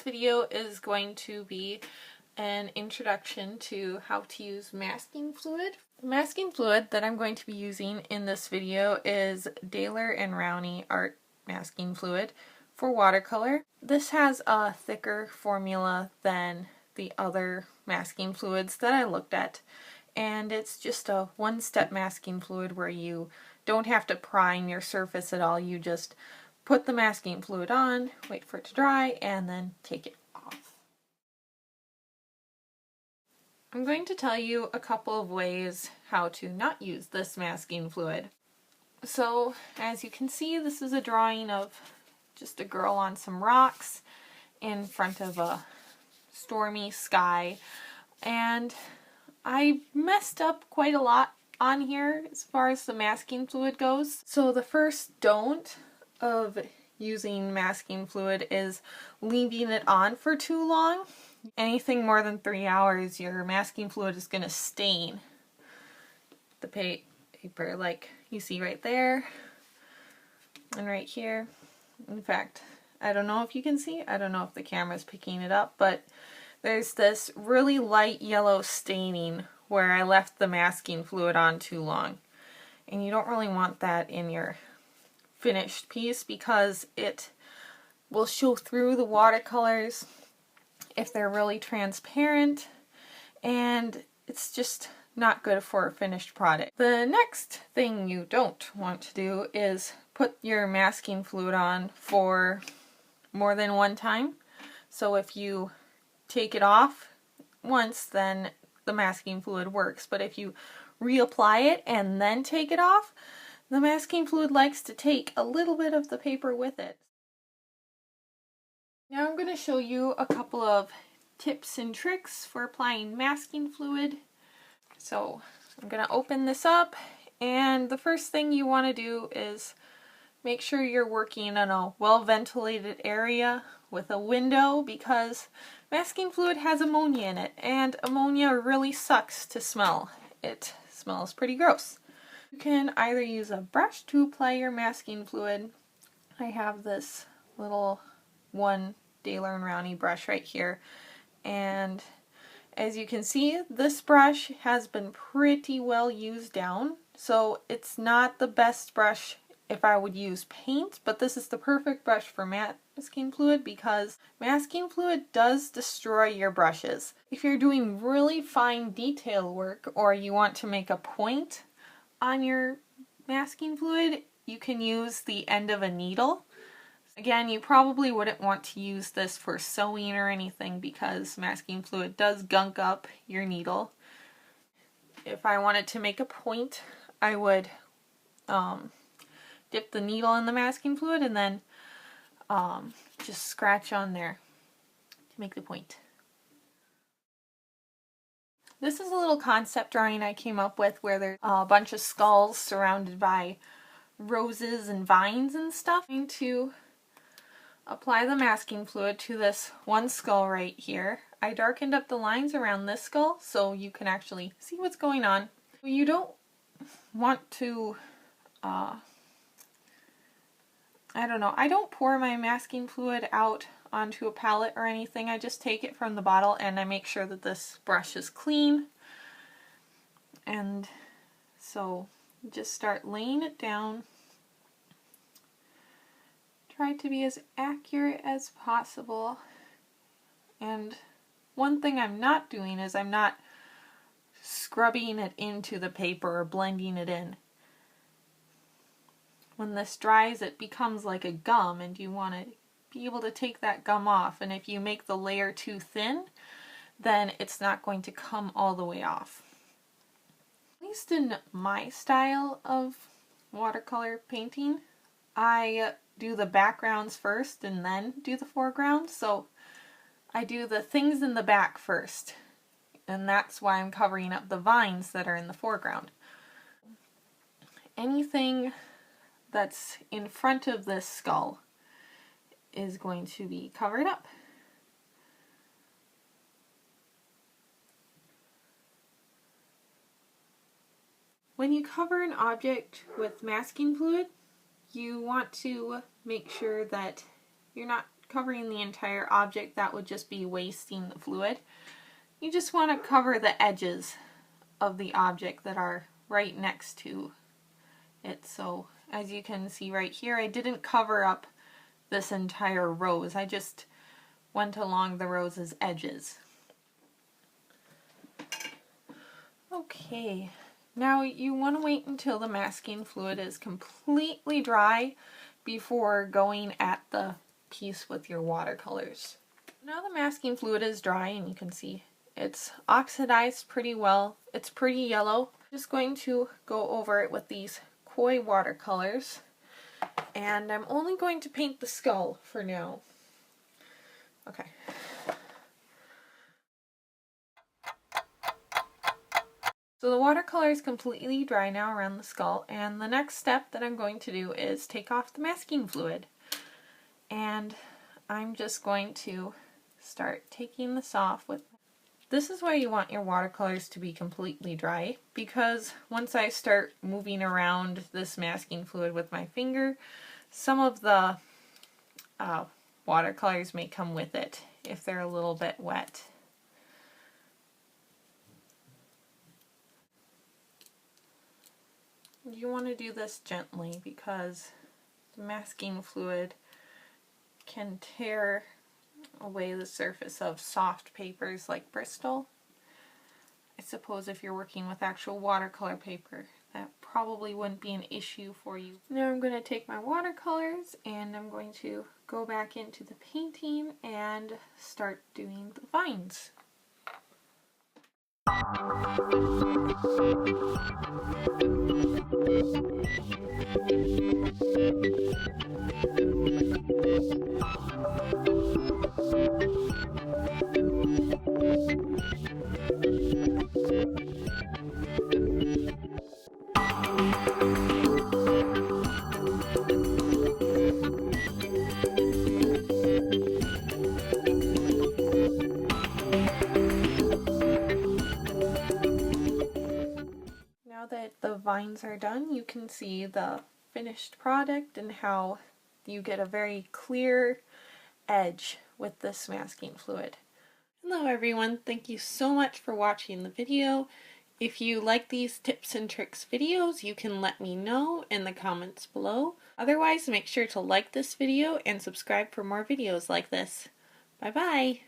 video is going to be an introduction to how to use masking fluid. The masking fluid that I'm going to be using in this video is Daler and Rowney Art Masking Fluid for watercolor. This has a thicker formula than the other masking fluids that I looked at, and it's just a one-step masking fluid where you don't have to prime your surface at all. You just put the masking fluid on, wait for it to dry, and then take it off. I'm going to tell you a couple of ways how to not use this masking fluid. So, as you can see, this is a drawing of just a girl on some rocks in front of a stormy sky, and I messed up quite a lot on here as far as the masking fluid goes. So the first don't of using masking fluid is leaving it on for too long. Anything more than 3 hours, your masking fluid is going to stain the paper, like you see right there and right here. In fact, I don't know if you can see, I don't know if the camera's picking it up, but there's this really light yellow staining where I left the masking fluid on too long. And you don't really want that in your finished piece because it will show through the watercolors if they're really transparent, and it's just not good for a finished product. The next thing you don't want to do is put your masking fluid on for more than one time. So if you take it off once, then the masking fluid works, but if you reapply it and then take it off, the masking fluid likes to take a little bit of the paper with it. Now I'm going to show you a couple of tips and tricks for applying masking fluid. So I'm going to open this up, and the first thing you want to do is make sure you're working in a well-ventilated area with a window, because masking fluid has ammonia in it, and ammonia really sucks to smell. It smells pretty gross. You can either use a brush to apply your masking fluid. I have this little one Daler and Rowney brush right here, and as you can see, this brush has been pretty well used down, so it's not the best brush if I would use paint, but this is the perfect brush for masking fluid because masking fluid does destroy your brushes. If you're doing really fine detail work or you want to make a point on your masking fluid, you can use the end of a needle. Again, you probably wouldn't want to use this for sewing or anything because masking fluid does gunk up your needle. If I wanted to make a point, I would dip the needle in the masking fluid and then just scratch on there to make the point. This is a little concept drawing I came up with where there's a bunch of skulls surrounded by roses and vines and stuff. I'm going to apply the masking fluid to this one skull right here. I darkened up the lines around this skull so you can actually see what's going on. You don't want to I don't know. I don't pour my masking fluid out onto a palette or anything. I just take it from the bottle and I make sure that this brush is clean. And so just start laying it down. Try to be as accurate as possible. And one thing I'm not doing is I'm not scrubbing it into the paper or blending it in. When this dries, it becomes like a gum, and you want to be able to take that gum off. And if you make the layer too thin, then it's not going to come all the way off. At least in my style of watercolor painting, I do the backgrounds first and then do the foreground. So I do the things in the back first, and that's why I'm covering up the vines that are in the foreground. Anything that's in front of this skull is going to be covered up. When you cover an object with masking fluid, you want to make sure that you're not covering the entire object, that would just be wasting the fluid. You just want to cover the edges of the object that are right next to it. So as you can see right here, I didn't cover up this entire rose. I just went along the rose's edges. Okay, now you want to wait until the masking fluid is completely dry before going at the piece with your watercolors. Now the masking fluid is dry and you can see it's oxidized pretty well. It's pretty yellow. I'm just going to go over it with these koi watercolors, and I'm only going to paint the skull for now. Okay. So the watercolor is completely dry now around the skull, and the next step that I'm going to do is take off the masking fluid. And I'm just going to start taking this off with... This is why you want your watercolors to be completely dry, because once I start moving around this masking fluid with my finger, some of the watercolors may come with it if they're a little bit wet. You want to do this gently because the masking fluid can tear away the surface of soft papers like Bristol. I suppose if you're working with actual watercolor paper, that probably wouldn't be an issue for you. Now I'm going to take my watercolors and I'm going to go back into the painting and start doing the vines. Now that the vines are done, you can see the finished product and how you get a very clear edge with this masking fluid. Hello everyone, thank you so much for watching the video. If you like these tips and tricks videos, you can let me know in the comments below. Otherwise, make sure to like this video and subscribe for more videos like this. Bye bye!